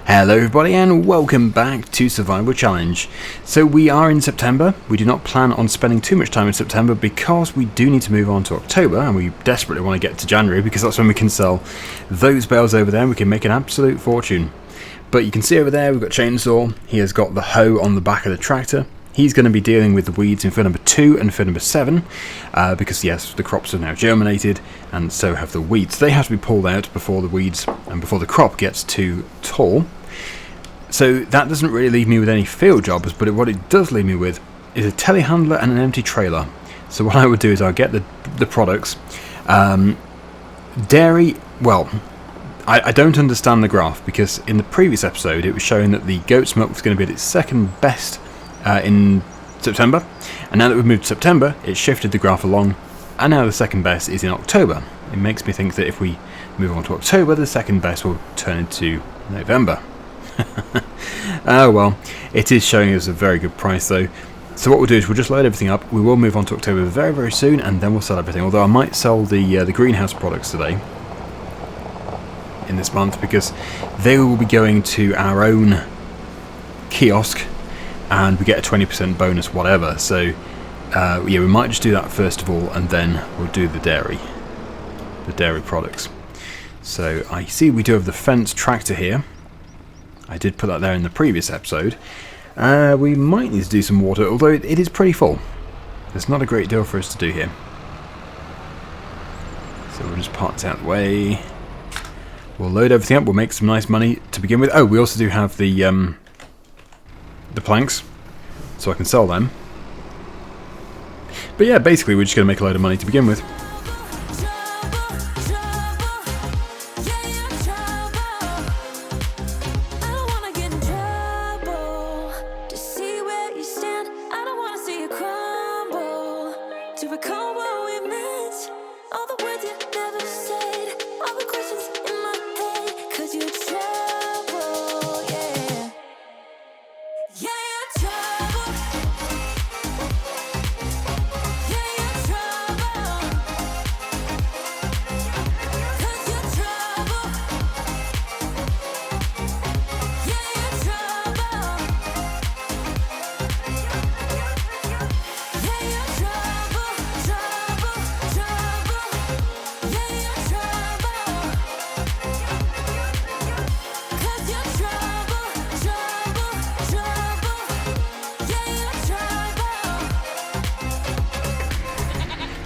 Hello everybody and welcome back to Survival Challenge. So we are in September. We do not plan on spending too much time in September because we do need to move on to October, and we desperately want to get to January because that's when we can sell those bales over there and we can make an absolute fortune. But you can see over there we've got Chainsaw. He has got the hoe on the back of the tractor. He's going to be dealing with the weeds in field number 2 and field number 7 because yes, the crops have now germinated and so have the weeds. They have to be pulled out before the weeds and before the crop gets too tall. So that doesn't really leave me with any field jobs, but what it does leave me with is a telehandler and an empty trailer. So what I would do is I'll get the products. Dairy, well, I don't understand the graph because in the previous episode it was showing that the goat's milk was going to be at its second best in September, and now that we've moved to September it shifted the graph along, and now the second best is in October. It makes me think that if we move on to October the second best will turn into November. Oh well, it is showing us a very good price though. So what we'll do is we'll just load everything up. We will move on to October very soon, and then we'll sell everything, although I might sell the greenhouse products today in this month because they will be going to our own kiosk and we get a 20% bonus whatever. So yeah, we might just do that first of all, and then we'll do the dairy products. So I see we do have the fence tractor here. I did put that there in the previous episode. We might need to do some water, although it is pretty full. There's not a great deal for us to do here. So we'll just park this out of the way. We'll load everything up, we'll make some nice money to begin with. Oh, we also do have the planks, so I can sell them. But yeah, basically we're just going to make a load of money to begin with.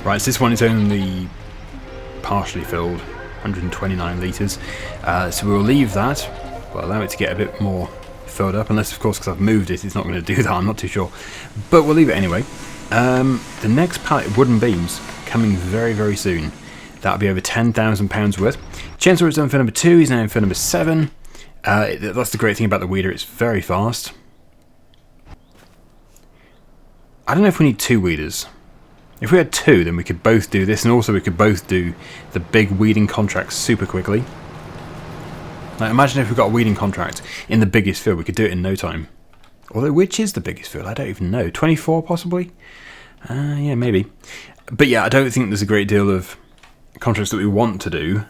Right, so this one is only partially filled, 129 litres, so we'll leave that. We'll allow it to get a bit more filled up, unless of course because I've moved it, it's not going to do that, I'm not too sure. But we'll leave it anyway. The next pallet of wooden beams coming very soon. That'll be over £10,000 worth. Chainsaw is done for number 2, he's now in for number 7. That's the great thing about the weeder, it's very fast. I don't know if we need 2 weeders. If we had 2, then we could both do this, and also we could both do the big weeding contracts super quickly. Like, imagine if we got a weeding contract in the biggest field, we could do it in no time. Although, which is the biggest field? I don't even know. 24, possibly? Yeah, maybe. But yeah, I don't think there's a great deal of contracts that we want to do.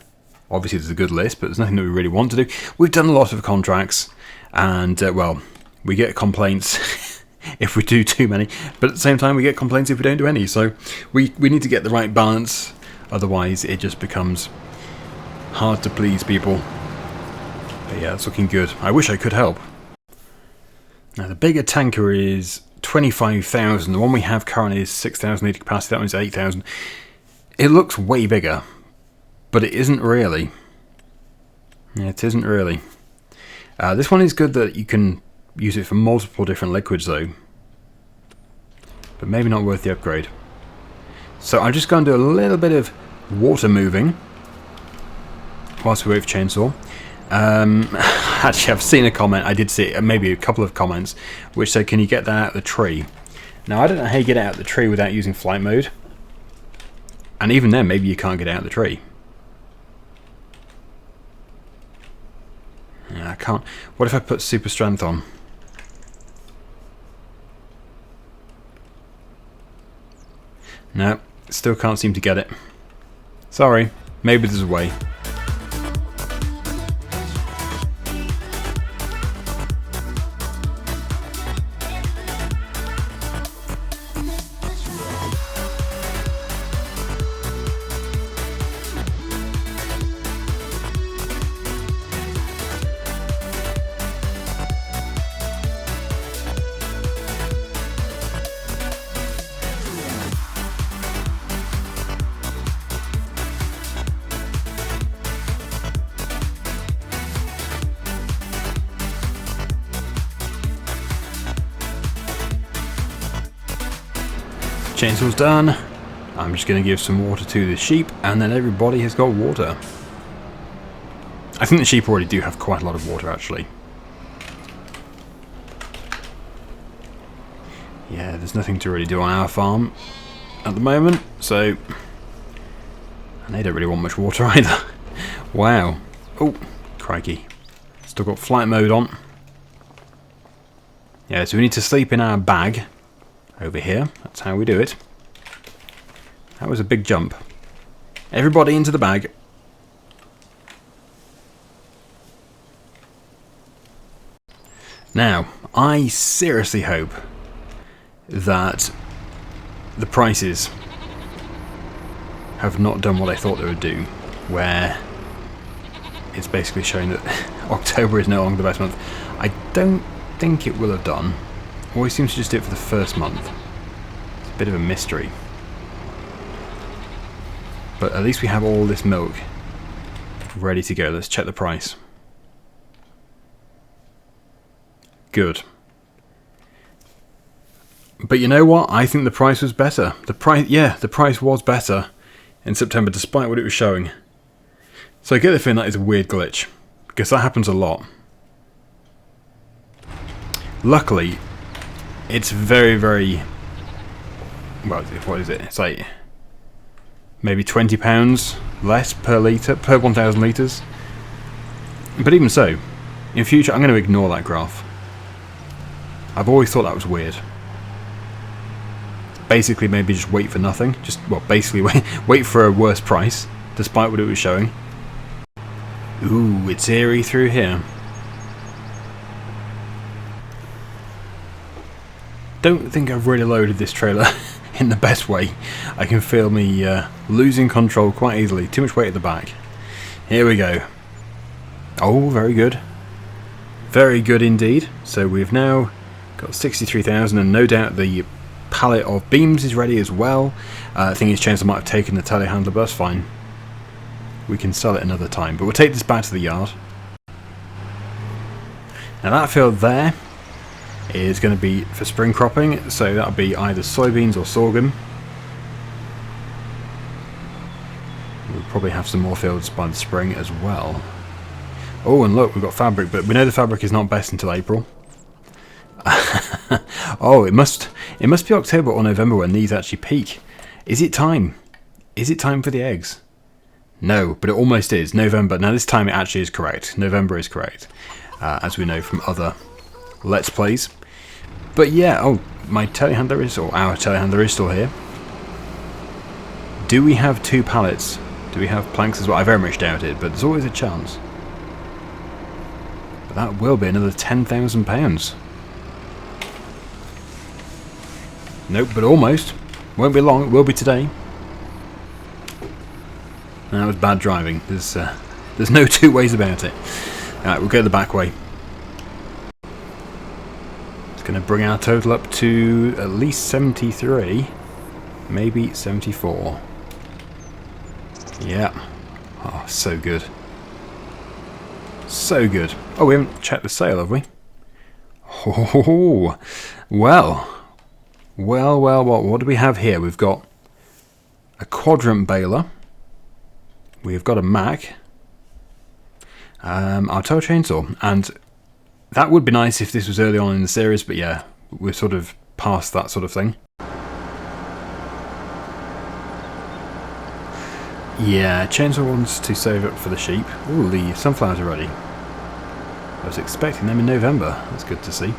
Obviously, there's a good list, but there's nothing that we really want to do. We've done a lot of contracts, and, well, we get complaints if we do too many, but at the same time we get complaints if we don't do any, so we need to get the right balance, otherwise it just becomes hard to please people. But yeah, it's looking good. I wish I could help. Now the bigger tanker is 25,000, the one we have currently is 6,000 litre capacity, that one's 8,000. It looks way bigger, but it isn't really. Yeah, it isn't really. This one is good that you can use it for multiple different liquids though, but maybe not worth the upgrade. So I'm just going to do a little bit of water moving whilst we wait for Chainsaw. Actually, I've seen a comment, I did see maybe a couple of comments which said, can you get that out of the tree? Now I don't know how you get it out of the tree without using flight mode, and even then maybe you can't get it out of the tree. Yeah, I can't. What if I put super strength on? No, still can't seem to get it. Sorry, maybe there's a way. chainsaw's done. I'm just going to give some water to the sheep, and then everybody has got water. I think the sheep already do have quite a lot of water, actually. Yeah, there's nothing to really do on our farm at the moment, so... And they don't really want much water either. Wow. Oh, crikey. Still got flight mode on. Yeah, so we need to sleep in our bag over here. That's how we do it. That was a big jump. Everybody into the bag. Now, I seriously hope that the prices have not done what I thought they would do, where it's basically showing that October is no longer the best month. I don't think it will have done. Always seems to just do it for the first month. It's a bit of a mystery. But at least we have all this milk ready to go. Let's check the price. Good. But you know what? I think the price was better. The price was better in September, despite what it was showing. So I get the feeling that is a weird glitch, because that happens a lot. Luckily, it's very, very... Well, what is it? It's like maybe £20 less per litre, per 1,000 litres. But even so, in future I'm going to ignore that graph. I've always thought that was weird. Basically, maybe just wait for nothing. Basically wait for a worse price, despite what it was showing. Ooh, it's eerie through here. Don't think I've really loaded this trailer in the best way. I can feel me losing control quite easily. Too much weight at the back. Here we go. Oh, very good. Very good indeed. So we've now got 63,000, and no doubt the pallet of beams is ready as well. Thing is, chainsaw might have taken the telehandler, but that's fine. We can sell it another time, but we'll take this back to the yard. Now that field there is going to be for spring cropping, so that'll be either soybeans or sorghum. We'll probably have some more fields by the spring as well. Oh, and look, we've got fabric, but we know the fabric is not best until April. Oh, it must be October or November when these actually peak. Is it time? Is it time for the eggs? No, but it almost is. November. Now this time it actually is correct. November is correct, as we know from other Let's Plays. But yeah, oh, my telehandler is, or our telehandler is still here. Do we have 2 pallets? Do we have planks as well? I very much doubt it, but there's always a chance. But that will be another £10,000. Nope, but almost. Won't be long, it will be today. That was bad driving. There's no two ways about it. Alright, we'll go the back way. It's going to bring our total up to at least 73. Maybe 74. Yeah. Oh, so good. So good. Oh, we haven't checked the sale, have we? Oh, well. What do we have here? We've got a quadrant baler. We've got a Mac. Our tow chainsaw. And that would be nice if this was early on in the series, but yeah, we're sort of past that sort of thing. Yeah, chainsaw wants to save up for the sheep. Ooh, the sunflowers are ready. I was expecting them in November. That's good to see.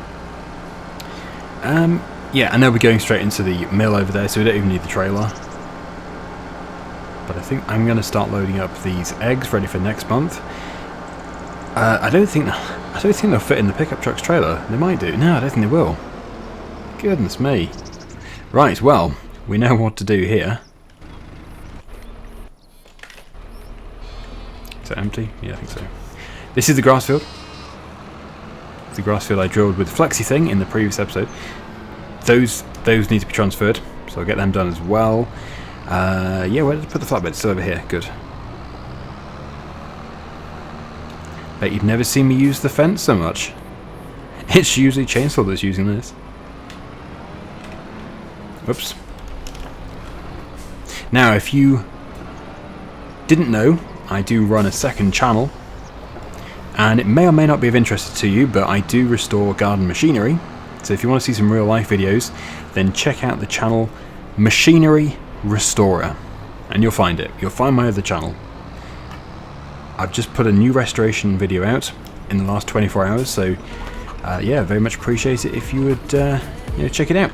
Yeah, I know we're going straight into the mill over there, so we don't even need the trailer. But I think I'm going to start loading up these eggs ready for next month. I don't think they'll fit in the pickup truck's trailer. They might do. No, I don't think they will. Goodness me. Right, well, we know what to do here. Is that empty? Yeah, I think so. This is the grass field. It's the grass field I drilled with Flexi Thing in the previous episode. Those need to be transferred, so I'll get them done as well. Yeah, where did I put the flatbed? Still over here. Good. Bet you've never seen me use the fence so much. It's usually chainsaw that's using this. Whoops. Now, if you didn't know, I do run a second channel, and it may or may not be of interest to you, but I do restore garden machinery. So if you want to see some real life videos, then check out the channel Machinery Restorer, and you'll find it. You'll find my other channel. I've just put a new restoration video out in the last 24 hours, so yeah, very much appreciate it if you would check it out.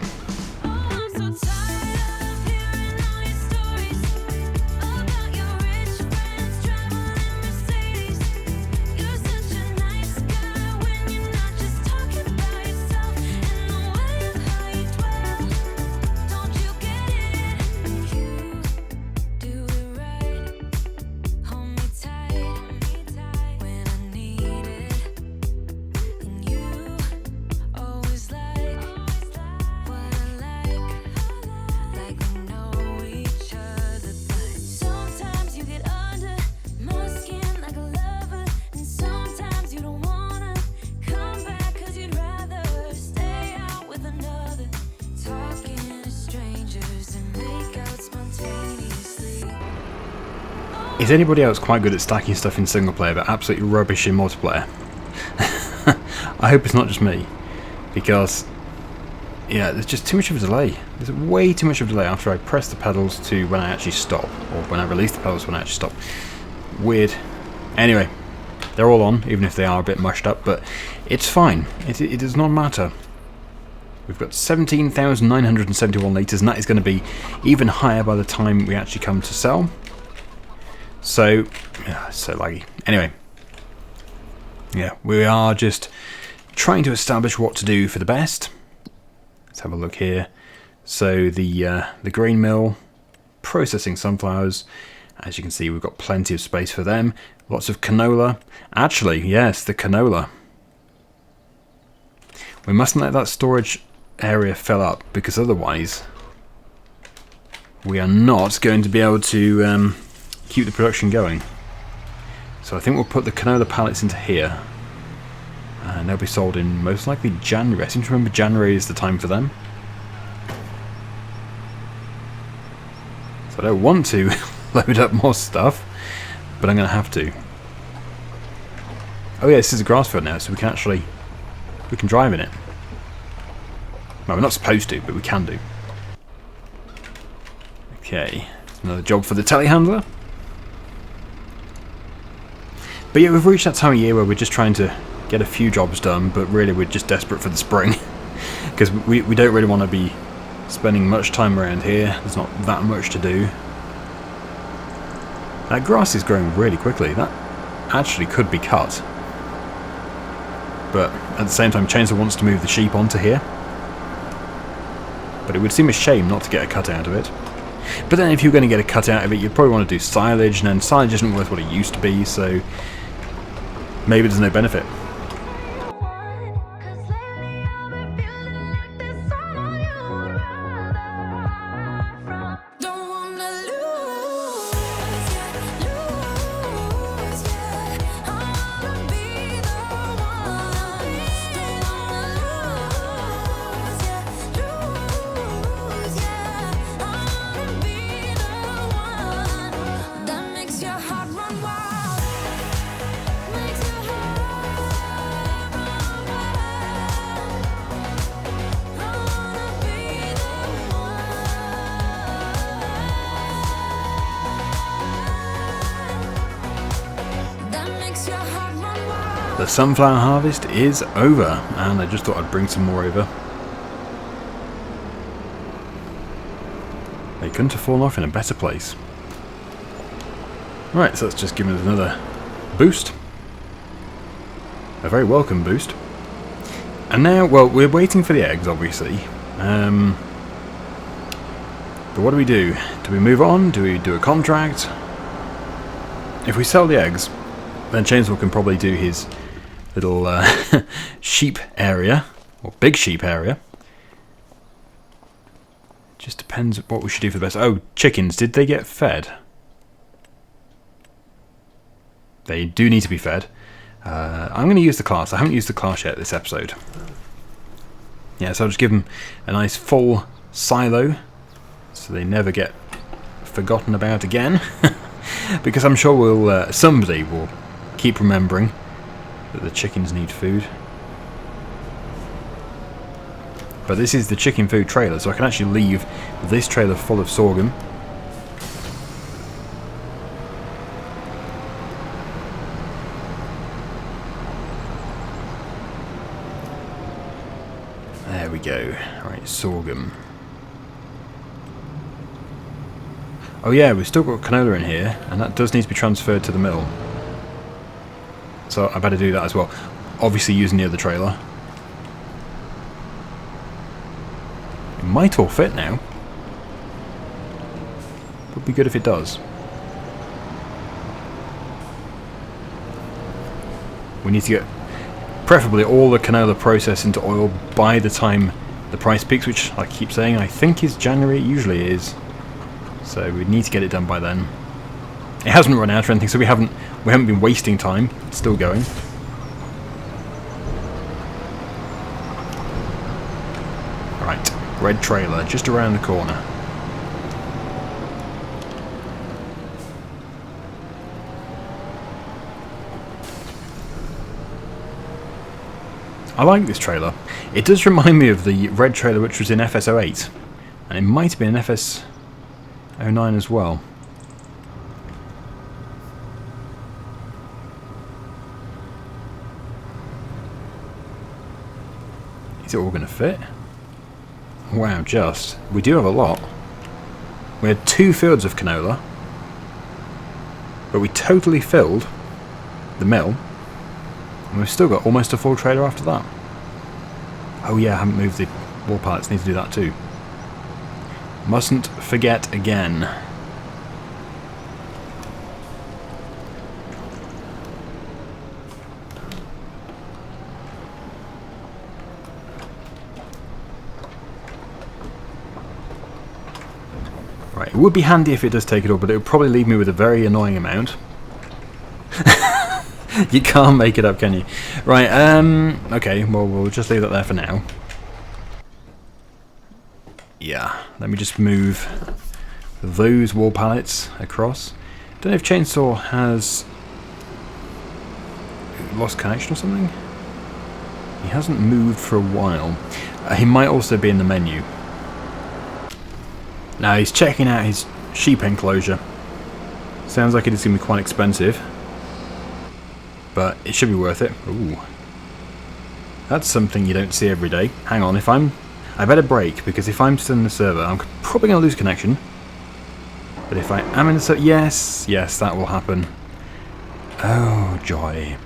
Is anybody else quite good at stacking stuff in single player but absolutely rubbish in multiplayer? I hope it's not just me, because yeah, there's just too much of a delay. There's way too much of a delay after I press the pedals to when I actually stop, or when I release the pedals when I actually stop. Weird. Anyway, they're all on, even if they are a bit mushed up, but it's fine. It does not matter. We've got 17,971 litres, and that is going to be even higher by the time we actually come to sell. So, so laggy. Anyway, yeah, we are just trying to establish what to do for the best. Let's have a look here. So the grain mill, processing sunflowers. As you can see, we've got plenty of space for them. Lots of canola. Actually, yes, the canola. We mustn't let that storage area fill up, because otherwise we are not going to be able to keep the production going. So I think we'll put the canola pallets into here, and they'll be sold in most likely January. I seem to remember January is the time for them. So I don't want to load up more stuff, but I'm going to have to. Oh yeah, this is a grass field now, so we can drive in it. Well, we're not supposed to, but we can do. Okay, another job for the telehandler. But yeah, we've reached that time of year where we're just trying to get a few jobs done, but really we're just desperate for the spring. Because we don't really want to be spending much time around here. There's not that much to do. That grass is growing really quickly. That actually could be cut. But at the same time, Chainsaw wants to move the sheep onto here. But it would seem a shame not to get a cut out of it. But then if you're going to get a cut out of it, you'd probably want to do silage, and then silage isn't worth what it used to be, so maybe there's no benefit. The sunflower harvest is over, and I just thought I'd bring some more over. They couldn't have fallen off in a better place. Right, so that's just given us another boost. A very welcome boost. And now, well, we're waiting for the eggs, obviously. But what do we do? Do we move on? Do we do a contract? If we sell the eggs, then Chainsaw can probably do his little sheep area, or big sheep area. Just depends what we should do for the best. Oh, chickens, did they get fed? They do need to be fed. I'm going to use the class. I haven't used the class yet this episode. Yeah, so I'll just give them a nice full silo, so they never get forgotten about again. Because I'm sure somebody will keep remembering that the chickens need food. But this is the chicken food trailer, so I can actually leave this trailer full of sorghum. There we go. Right, sorghum. Oh yeah, we've still got canola in here, and that does need to be transferred to the mill. So I better do that as well. Obviously using the other trailer. It might all fit now. Would be good if it does. We need to get preferably all the canola processed into oil by the time the price peaks, which I keep saying I think is January. It usually is. So we need to get it done by then. It hasn't run out or anything, so we haven't been wasting time. It's still going. Right, red trailer just around the corner. I like this trailer. It does remind me of the red trailer which was in FS08, and it might have been in FS09 as well. Is it all going to fit? Wow, just. We do have a lot. We had 2 fields of canola, but we totally filled the mill, and we've still got almost a full trailer after that. Oh yeah, I haven't moved the wall pallets, need to do that too. Mustn't forget again. Right, it would be handy if it does take it all, but it would probably leave me with a very annoying amount. You can't make it up, can you? Right, okay, well, we'll just leave that there for now. Yeah, let me just move those wall pallets across. Don't know if Chainsaw has lost connection or something. He hasn't moved for a while. He might also be in the menu. Now he's checking out his sheep enclosure. Sounds like it is going to be quite expensive, but it should be worth it. Ooh, that's something you don't see every day. Hang on, I better break, because if I'm still in the server, I'm probably going to lose connection. But if I am in the server, yes, that will happen. Oh joy.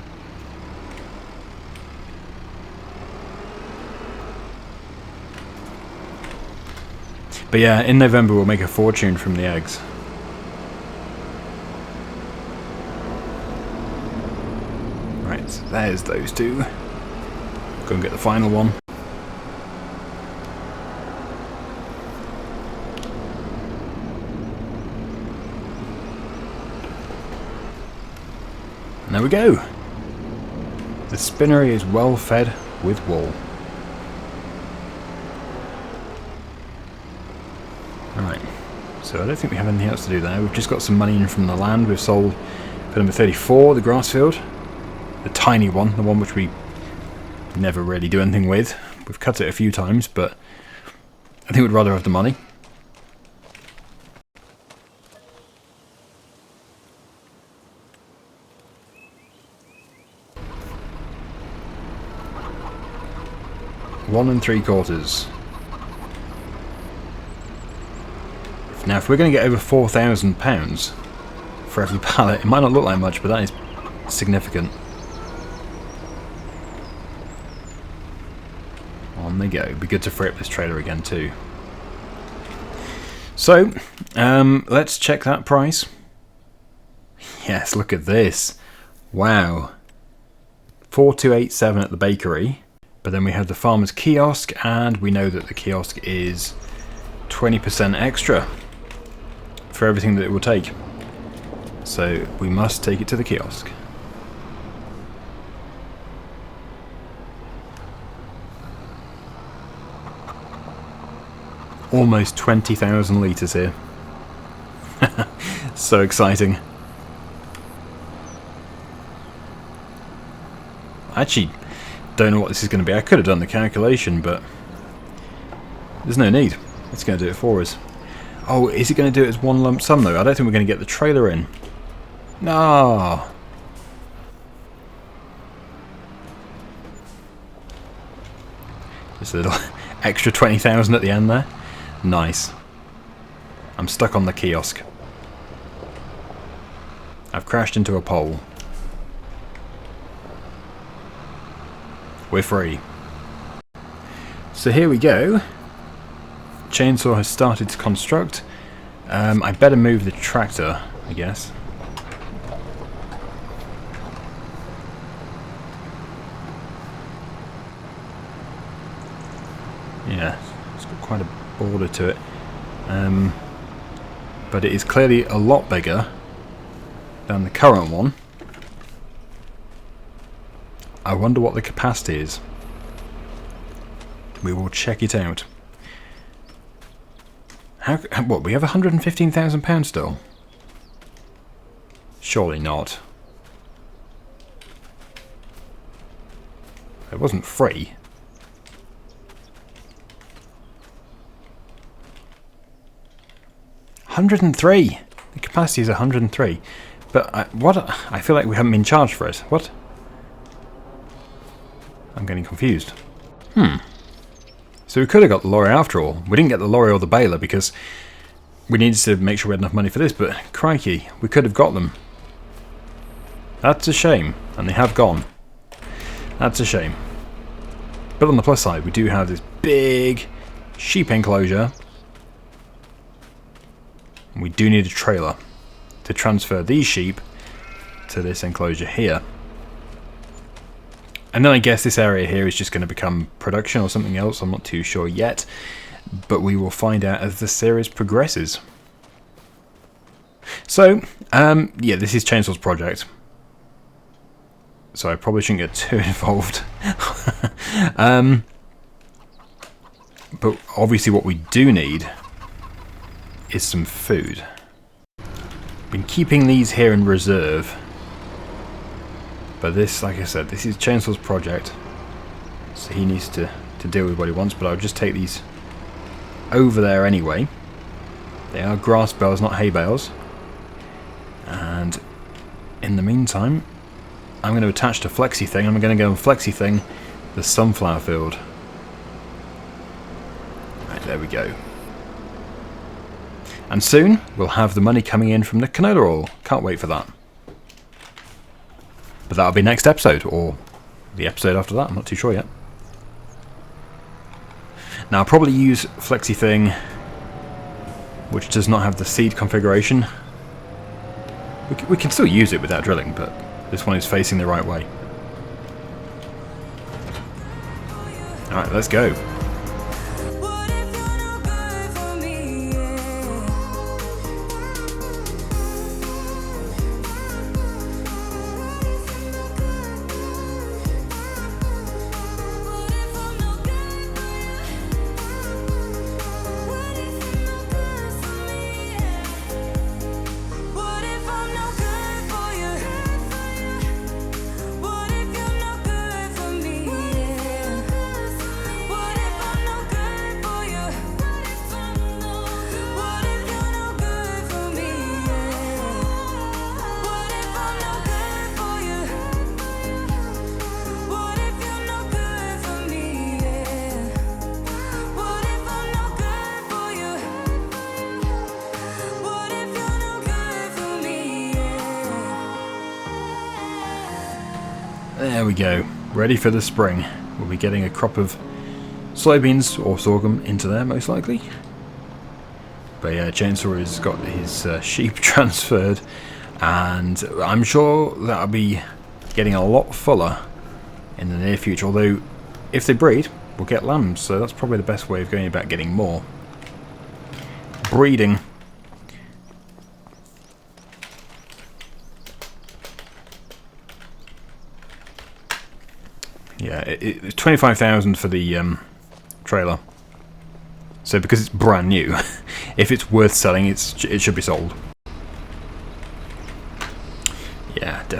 But yeah, in November we'll make a fortune from the eggs. Right, so there's those 2. Go and get the final one. And there we go. The spinnery is well fed with wool. Right, so I don't think we have anything else to do there. We've just got some money in from the land. We've sold for number 34, the grass field. The tiny one, the one which we never really do anything with. We've cut it a few times, but I think we'd rather have the money. $1 3/4. Now, if we're going to get over £4,000 for every pallet, it might not look like much, but that is significant. On they go. It'd be good to free up this trailer again too. So, let's check that price. Yes, look at this. Wow. 4287 at the bakery. But then we have the farmer's kiosk, and we know that the kiosk is 20% extra for everything that it will take. So we must take it to the kiosk. Almost 20,000 litres here. So exciting. I actually don't know what this is going to be. I could have done the calculation, but there's no need. It's going to do it for us. Oh, is it going to do it as one lump sum though? I don't think we're going to get the trailer in. No. Just a little extra 20,000 at the end there. Nice. I'm stuck on the kiosk. I've crashed into a pole. We're free. So here we go. Chainsaw has started to construct. I better move the tractor, I guess. Yeah, it's got quite a border to it. But it is clearly a lot bigger than the current one. I wonder what the capacity is. We will check it out. What, we have £115,000 still? Surely not. It wasn't free. $103. The capacity is 103. But I feel like we haven't been charged for it. What? I'm getting confused. So we could have got the lorry after all. We didn't get the lorry or the baler because we needed to make sure we had enough money for this, but crikey, we could have got them. That's a shame, and they have gone. That's a shame. But on the plus side, we do have this big sheep enclosure. And we do need a trailer to transfer these sheep to this enclosure here. And then I guess this area here is just going to become production or something else. I'm not too sure yet. But we will find out as the series progresses. So, yeah, this is Chainsaw's project. So I probably shouldn't get too involved. But obviously what we do need is some food. Been keeping these here in reserve. But this, like I said, this is Chainsaw's project. So he needs to deal with what he wants. But I'll just take these over there anyway. They are grass bales, not hay bales. And in the meantime, I'm going to attach to Flexi Thing. I'm going to go and Flexi Thing the sunflower field. Right, there we go. And soon, we'll have the money coming in from the canola oil. Can't wait for that. But that'll be next episode, or the episode after that, I'm not too sure yet. Now I'll probably use Flexi Thing, which does not have the seed configuration. We can still use it without drilling, but this one is facing the right way. Alright, let's go. There we go, ready for the spring. We'll be getting a crop of soybeans or sorghum into there most likely. But yeah, Chainsaw has got his sheep transferred, and I'm sure that'll be getting a lot fuller in the near future. Although, if they breed, we'll get lambs, so that's probably the best way of going about getting more. Breeding. Yeah, it's 25,000 for the trailer. So because it's brand new, if it's worth selling, it should be sold.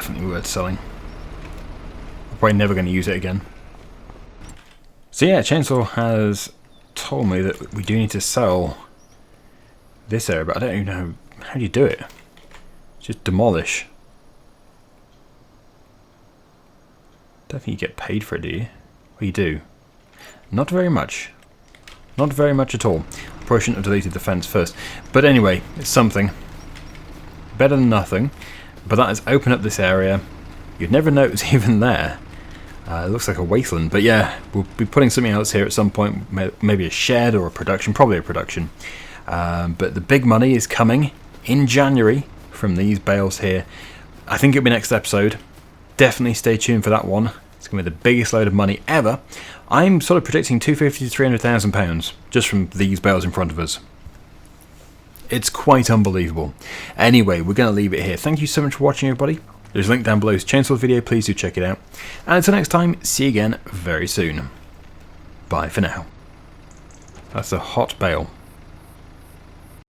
definitely worth selling. I'm probably never going to use it again. So yeah, Chainsaw has told me that we do need to sell this area, but I don't even know how do you do it. Just demolish. Don't think you get paid for it, do you? Well, you do. Not very much. Not very much at all. Probably shouldn't have deleted the fence first. But anyway, it's something. Better than nothing. But that has opened up this area. You'd never know it was even there. It looks like a wasteland. But yeah, we'll be putting something else here at some point. Maybe a shed or a production. Probably a production. But the big money is coming in January from these bales here. I think it'll be next episode. Definitely stay tuned for that one. It's going to be the biggest load of money ever. I'm sort of predicting £250,000 to £300,000 just from these bales in front of us. It's quite unbelievable. Anyway, we're going to leave it here. Thank you so much for watching, everybody. There's a link down below to Chainsaw video. Please do check it out. And until next time, see you again very soon. Bye for now. That's a hot bale.